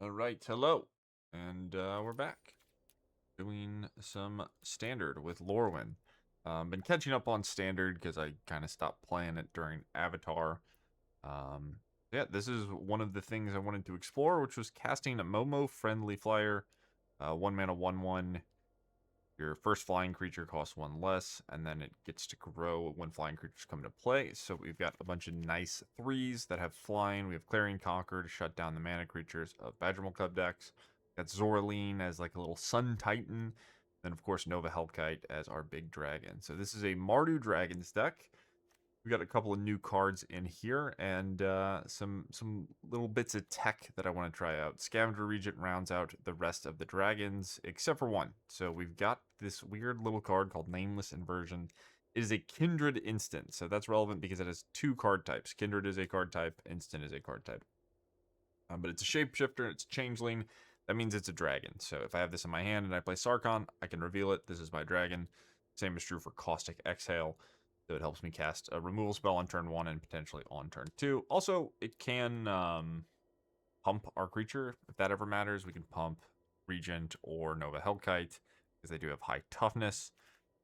All right, hello, and we're back doing some standard with Lorwyn. Been catching up on standard because I kind of stopped playing it during Avatar. Yeah, this is one of the things I wanted to explore, which was casting a Momo friendly flyer, 1 mana 1/1. Your first flying creature costs 1 less, and then it gets to grow when flying creatures come into play. So we've got a bunch of nice 3s that have flying. We have Clarion Conqueror to shut down the mana creatures of Badgermole Cub decks. Got Zoraline as like a little Sun Titan. Then, of course, Nova Hellkite as our big dragon. So this is a Mardu Dragons deck. We got a couple of new cards in here and some little bits of tech that I want to try out. Scavenger Regent rounds out the rest of the dragons except for one. So we've got this weird little card called Nameless Inversion. It is a Kindred instant, so that's relevant because it has 2 card types. Kindred is a card type, instant is a card type. But it's a shapeshifter, it's changeling. That means it's a dragon. So if I have this in my hand and I play Sarkhan, I can reveal it. This is my dragon. Same is true for Caustic Exhale. So it helps me cast a removal spell on turn 1 and potentially on turn 2. Also, it can pump our creature. If that ever matters, we can pump Regent or Nova Hellkite because they do have high toughness.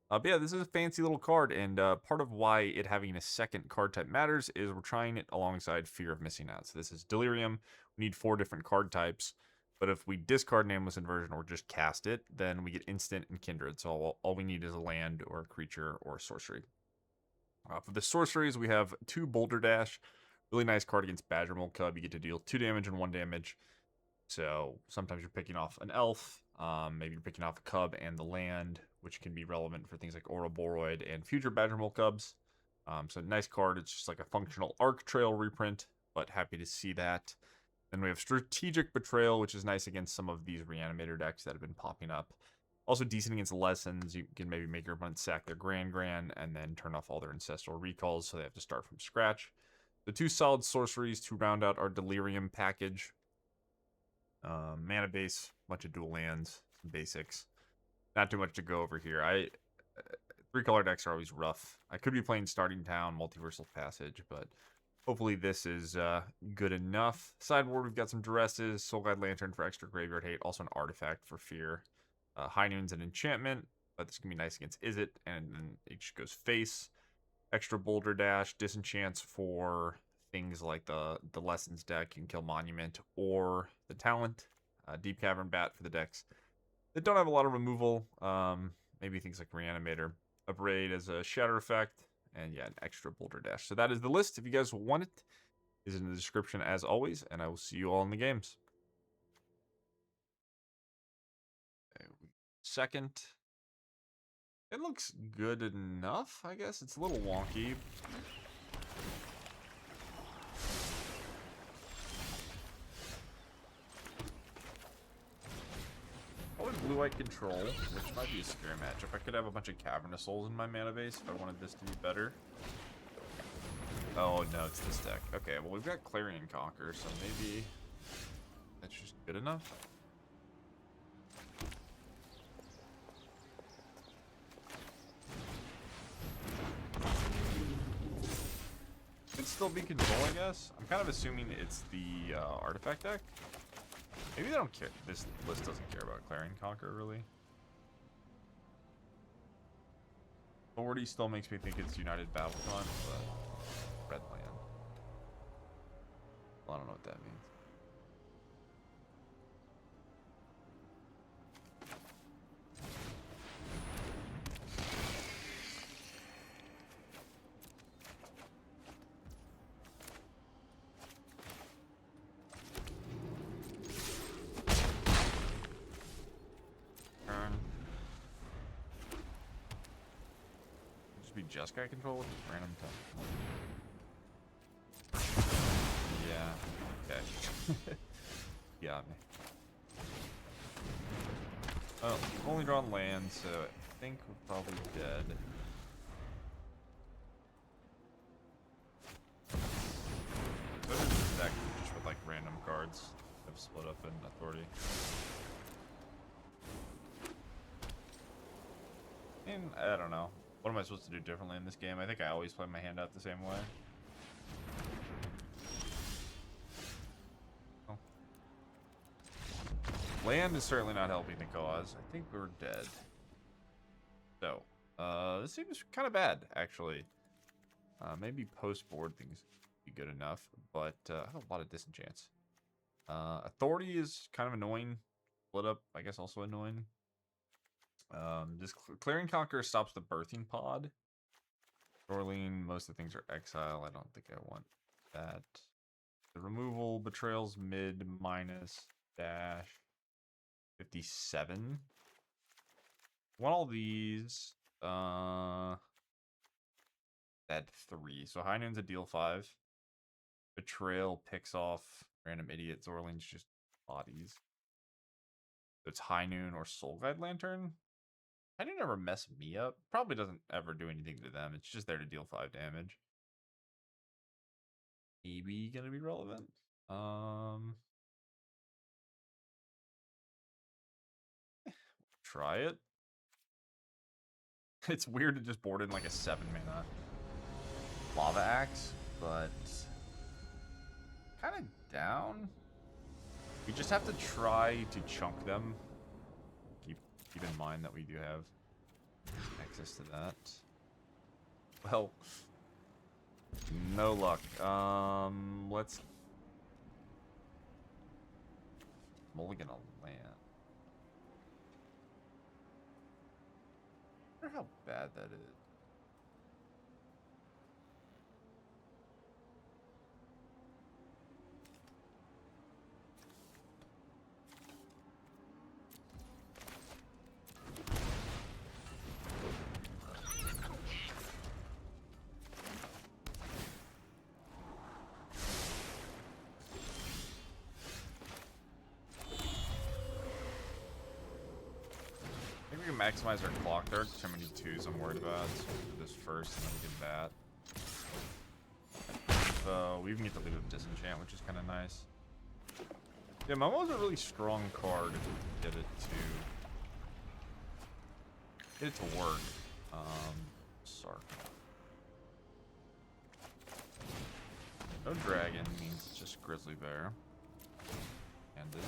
But yeah, this is a fancy little card, and part of why it having a second card type matters is we're trying it alongside Fear of Missing Out. So this is Delirium. We need 4 different card types. But if we discard Nameless Inversion or just cast it, then we get instant and kindred. So all we need is a land or a creature or a sorcery. For the sorceries, we have 2 Boulder Dash. Really nice card against Badgermole Cub. You get to deal 2 damage and 1 damage. So sometimes you're picking off an elf. Maybe you're picking off a cub and the land, which can be relevant for things like Ouroboros and future Badgermole Cubs. So nice card. It's just like a functional Arc Trail reprint, but happy to see that. Then we have Strategic Betrayal, which is nice against some of these Reanimator decks that have been popping up. Also decent against Lessons. You can maybe make your opponent sack their Grand and then turn off all their Ancestral Recalls, so they have to start from scratch. The 2 solid sorceries to round out our Delirium package. Mana base, bunch of dual lands, some basics. Not too much to go over here. 3-color decks are always rough. I could be playing Starting Town, Multiversal Passage, but hopefully this is good enough. Sideboard, we've got some Duresses, Soul Guide Lantern for extra graveyard hate, also an artifact for fear. High Noon's an enchantment, but this can be nice against Izzet, and then it just goes face. Extra Boulder Dash, disenchants for things like the Lessons deck. You can kill Monument or the Talent. Deep-Cavern Bat for the decks that don't have a lot of removal. Maybe things like Reanimator. Abrade as a Shatter effect, and yeah, an extra Boulder Dash. So that is the list. If you guys want it, is in the description as always, and I will see you all in the games. Second. It looks good enough, I guess. It's a little wonky. Probably blue-white control, which might be a scary matchup. I could have a bunch of Cavernous Souls in my mana base if I wanted this to be better. Oh, no, it's this deck. Okay, well, we've got Clarion Conqueror, so maybe that's just good enough. Could still be control, I guess. I'm kind of assuming it's the artifact deck. Maybe they don't care. This list doesn't care about Clarion Conqueror, really. Authority still makes me think it's United Battlefront, but red land. Well, I don't know what that means. Just got control with this random time. Yeah. Okay. Got me. Oh, we've only drawn land, so I think we're probably dead. So this is deck just with like random cards that have split up in authority. And I don't know. What am I supposed to do differently in this game? I think I always play my hand out the same way. Oh. Land is certainly not helping the cause. I think we're dead. So, this seems kind of bad, actually. Maybe post-board things be good enough, but I have a lot of disenchants. Authority is kind of annoying. Split up, I guess, also annoying. This Clarion Conqueror stops the birthing pod. Zoraline, most of the things are exile. I don't think I want that. The removal, betrayals mid minus dash 57. Want all these. Add 3. So High Noon's a deal 5. Betrayal picks off random idiot. Zoraline's just bodies. So it's High Noon or Soul Guide Lantern. High Noon never mess me up. Probably doesn't ever do anything to them. It's just there to deal 5 damage. Maybe gonna be relevant. Try it. It's weird to just board in like a 7 mana Lava Axe, but kind of down. We just have to try to chunk them. Keep in mind that we do have access to that. Well, no luck. Let's mulligan a land. I wonder how bad that is. Maximize our clock. There are too many 2s I'm worried about. So we'll do this first and then we get that. We even get to leave with Disenchant, which is kind of nice. Yeah, Momo's a really strong card if we get it to work. Sarkhan. No dragon means it's just Grizzly Bear. And this.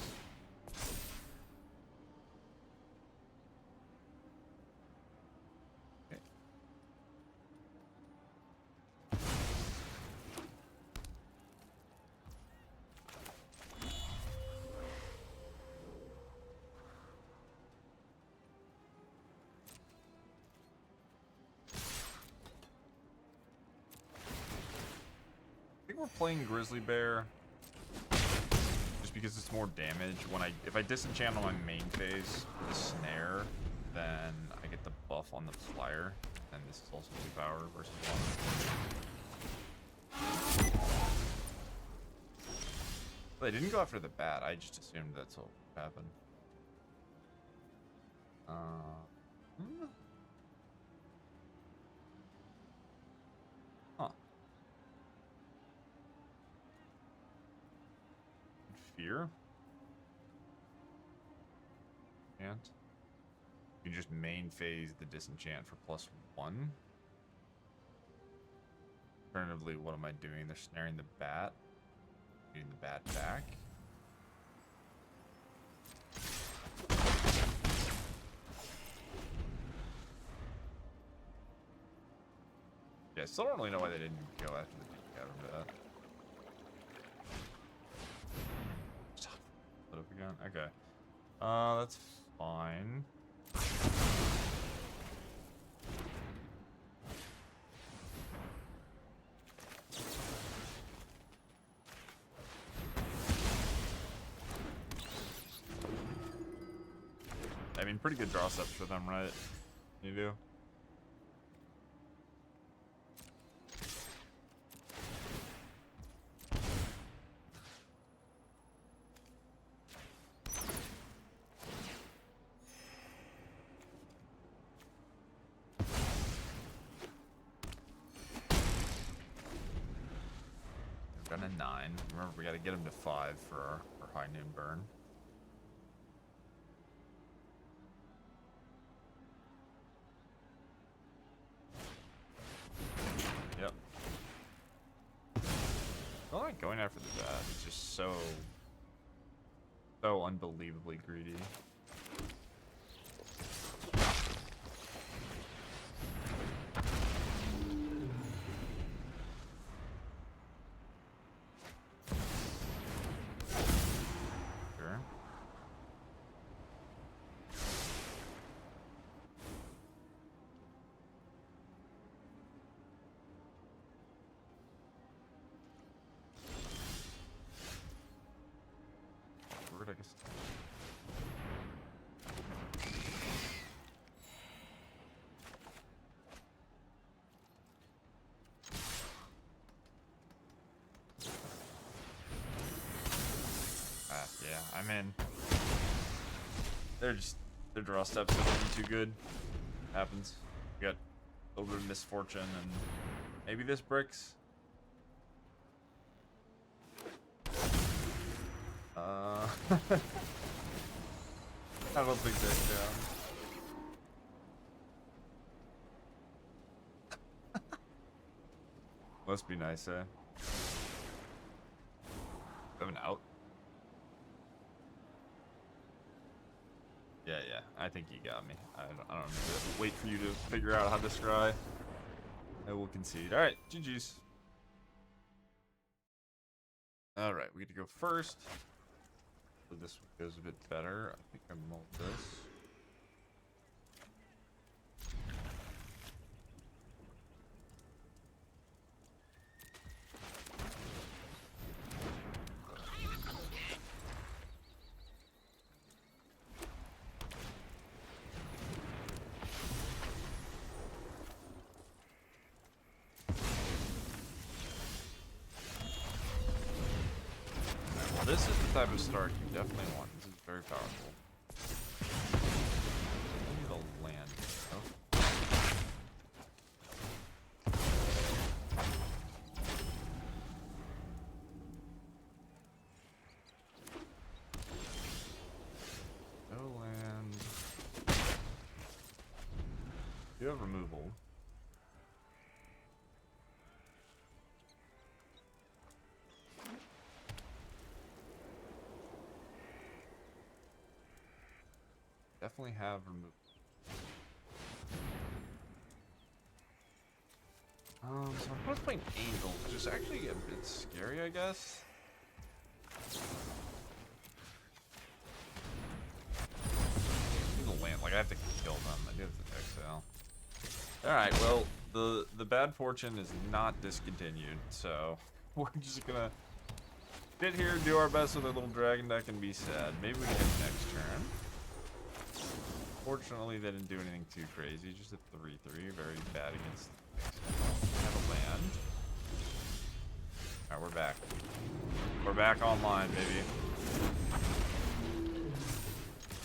We're playing Grizzly Bear just because it's more damage. If I disenchant on my main phase with a snare, then I get the buff on the Flier, and this is also 2 power versus 1. They didn't go after the bat. I just assumed that's what would happen. Fear. And you can just main phase the disenchant for +1. Alternatively, what am I doing? They're snaring the bat. Getting the bat back. Yeah, I still don't really know why they didn't go after the Deep-Cavern Bat. Put up again? Okay. That's fine. I mean, pretty good draw steps for them, right? You do? Got a 9. Remember, we got to get him to 5 for our High Noon burn. Yep. I don't like going after the bat. It's just so So unbelievably greedy. Sure. I guess. Yeah, I'm in. Their draw steps are looking too good. Happens. We got a little bit of misfortune, and maybe this bricks. I don't think they're down. Must be nice, eh? Have an out. Yeah, I think you got me. I don't need to wait for you to figure out how to scry. I will concede. Alright, GG's. Alright, we get to go first. So this goes a bit better. I think I mulled this. This is the type of start you definitely want. This is very powerful. I need a land. Oh. No land. You have removal. Definitely have removed. So I'm supposed to play Angel, which is actually a bit scary, I guess. I need to land, like I have to kill them. I do have to exile. Alright, well, the bad fortune is not discontinued, so we're just gonna sit here, do our best with our little dragon deck, and be sad. Maybe we can hit next turn. Fortunately, they didn't do anything too crazy. Just a 3/3, very bad against. Have a land. All right, we're back. We're back online, baby.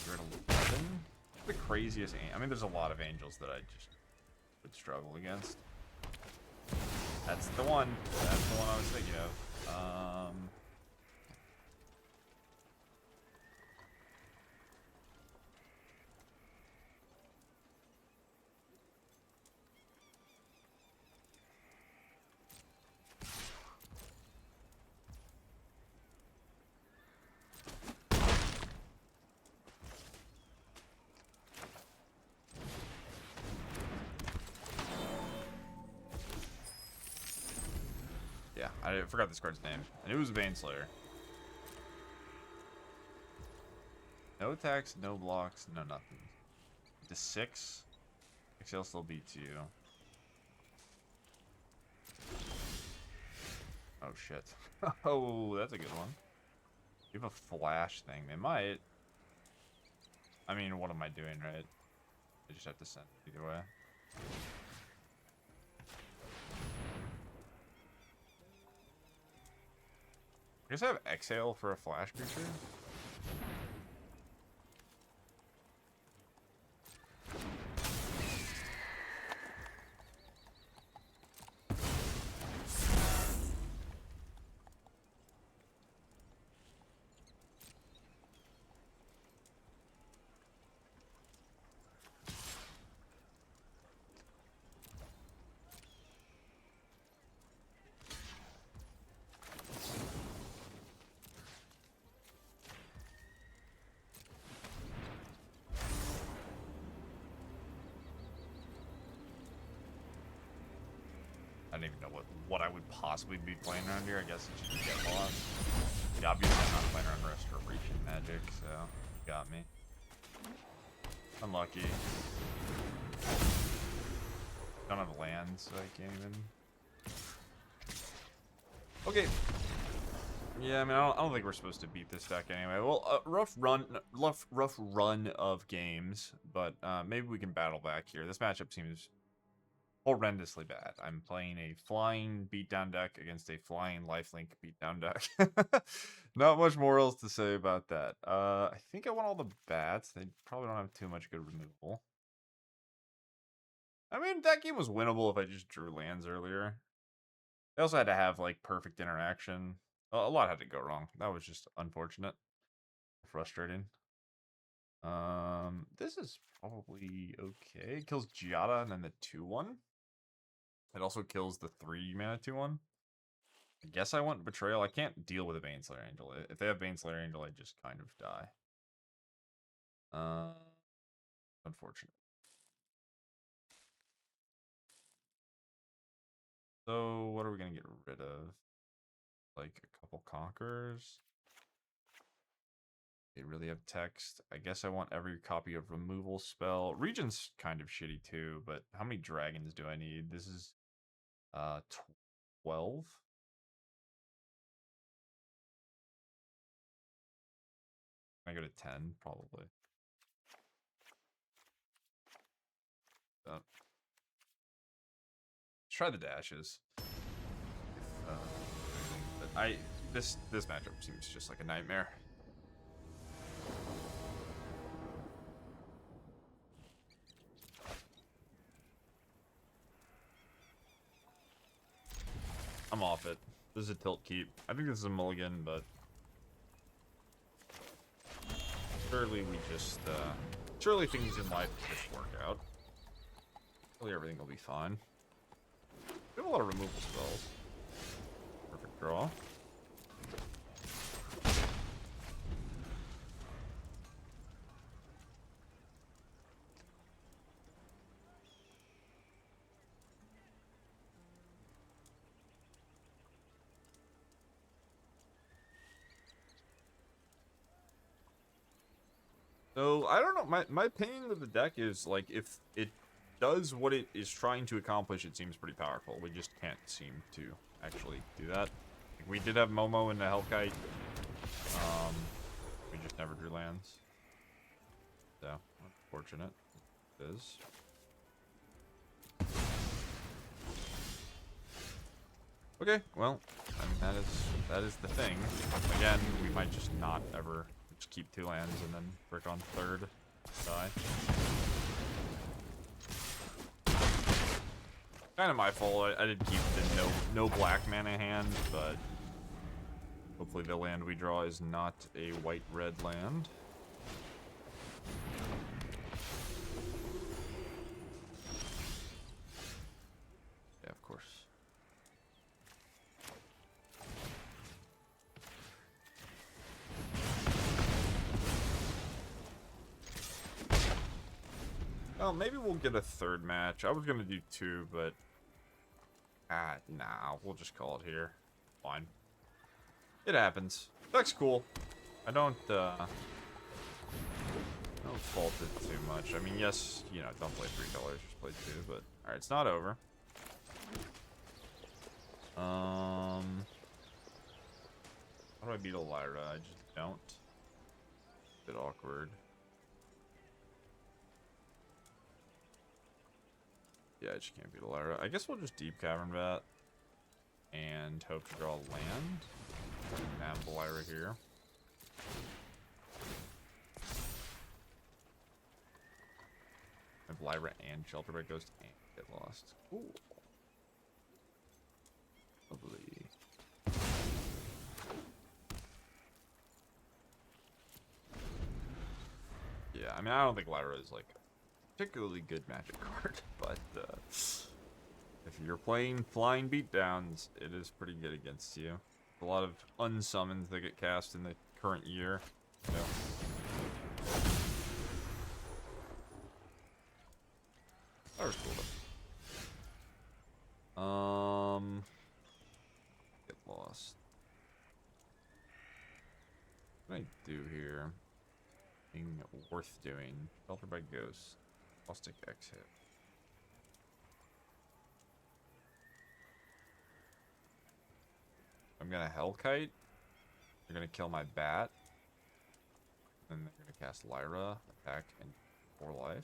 We're at 11. The craziest. I mean, there's a lot of angels that I just would struggle against. That's the one. That's the one I was thinking of. Yeah, I forgot this card's name. I knew it was Baneslayer. No attacks, no blocks, no nothing. To 6. Exhale still beats you. Oh shit. Oh, that's a good one. You have a flash thing. They might. I mean, what am I doing, right? I just have to send it either way. I guess I have Exhale for a flash creature. I don't even know what I would possibly be playing around here. I guess it's just get lost. Yeah, obviously I'm not playing around Restoration Magic, so you got me. Unlucky. Don't have lands, so I can't even. Okay. Yeah, I mean, I don't think we're supposed to beat this deck anyway. Well, rough run of games, but maybe we can battle back here. This matchup seems horrendously bad. I'm playing a flying beatdown deck against a flying lifelink beatdown deck. Not much more else to say about that. I think I want all the bats. They probably don't have too much good removal. I mean, that game was winnable if I just drew lands earlier. They also had to have, like, perfect interaction. A lot had to go wrong. That was just unfortunate. Frustrating. This is probably okay. It kills Giada and then the 2/1. It also kills the 3 mana 2/1. I guess I want Betrayal. I can't deal with a Baneslayer Angel. If they have Baneslayer Angel, I just kind of die. Unfortunate. So, what are we going to get rid of? Like, a couple Conquerors? They really have text. I guess I want every copy of Removal Spell. Regent's kind of shitty, too, but how many dragons do I need? This is, 12? Can I go to 10? Probably. Let's try the dashes. But this matchup seems just like a nightmare. I'm off it. This is a tilt keep. I think this is a mulligan, but surely we just surely things in life just work out. Surely everything will be fine. We have a lot of removal spells. Perfect draw. So, I don't know, my opinion of the deck is, like, if it does what it is trying to accomplish, it seems pretty powerful. We just can't seem to actually do that. Like, we did have Momo in the Hellkite. We just never drew lands. So, unfortunate. It is. Okay, well, I mean, that is the thing. Again, we might just not ever just keep 2 lands and then frick on 3rd die. Kind of my fault. I did keep the no black mana hand, but hopefully the land we draw is not a white-red land. Yeah, of course. Well, maybe we'll get a 3rd match. I was gonna do 2, but nah, we'll just call it here. Fine. It happens. That's cool. I don't fault it too much. I mean, yes, you know, don't play 3 colors, just play 2, but alright, it's not over. How do I beat a Lyra? I just don't. A bit awkward. Yeah, I just can't beat a Lyra. I guess we'll just Deep-Cavern Bat and hope to draw a land. And have the Lyra here. I have Lyra and Shelter by Ghost and get lost. Ooh. Lovely. Yeah, I mean, I don't think Lyra is like a particularly good Magic card, but if you're playing flying beatdowns, it is pretty good against you. A lot of unsummons that get cast in the current year. So. That was cool though. What can I do here? Thing worth doing. Shelter by Ghost. Caustic Exhale. I'm gonna Hellkite. They're gonna kill my bat. And they're gonna cast Lyra, attack, and 4 life.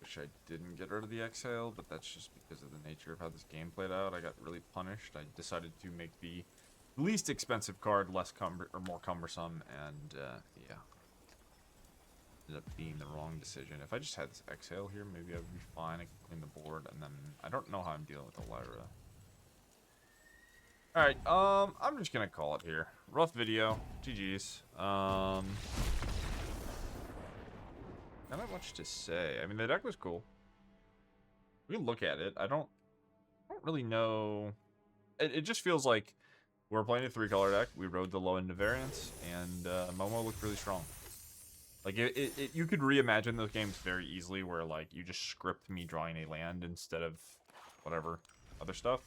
Wish I didn't get rid of the exhale, but that's just because of the nature of how this game played out. I got really punished. I decided to make the least expensive card less more cumbersome, and yeah, ended up being the wrong decision. If I just had this exhale here, maybe I would be fine. I could clean the board, and then I don't know how I'm dealing with the Lyra. All right, I'm just gonna call it here. Rough video. GG's. Not much to say. I mean, the deck was cool. We can look at it. I don't really know. It just feels like we're playing a 3-color deck. We rode the low end of variance, and Momo looked really strong. Like, you could reimagine those games very easily where, like, you just script me drawing a land instead of whatever other stuff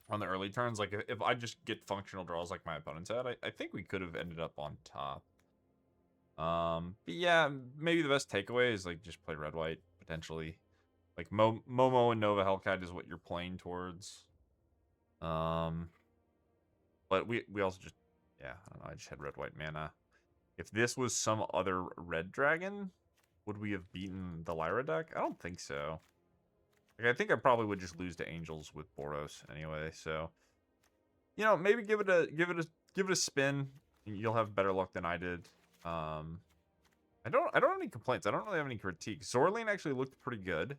on the early turns. Like, if I just get functional draws like my opponents had, I think we could have ended up on top. But yeah, maybe the best takeaway is, like, just play red-white, potentially. Like, Momo and Nova Hellkite is what you're playing towards. But we also just, yeah, I don't know, I just had red-white mana. If this was some other red dragon, would we have beaten the Lyra deck? I don't think so. Like, I think I probably would just lose to Angels with Boros anyway, so, you know, maybe give it a spin. You'll have better luck than I did. I don't have any complaints. I don't really have any critiques. Zoraline actually looked pretty good.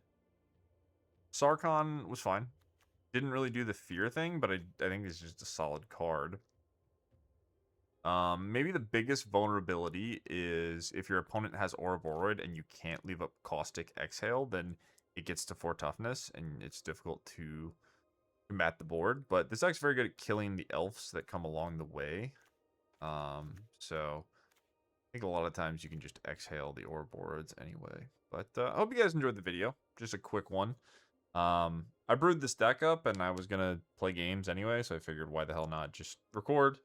Sarkhan was fine. Didn't really do the fear thing, but I think it's just a solid card. Maybe the biggest vulnerability is if your opponent has Ouroboros and you can't leave up Caustic Exhale, then it gets to 4 toughness, and it's difficult to combat the board. But this deck's very good at killing the elves that come along the way. So I think a lot of times you can just exhale the Ouroboros anyway. But I hope you guys enjoyed the video. Just a quick one. I brewed this deck up, and I was gonna play games anyway, so I figured why the hell not just record.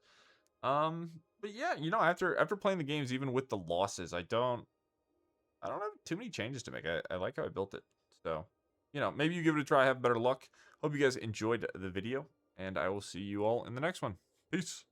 But yeah, you know, after playing the games, even with the losses, I don't have too many changes to make. I like how I built it. So, you know, maybe you give it a try, have better luck. Hope you guys enjoyed the video, and I will see you all in the next one. Peace.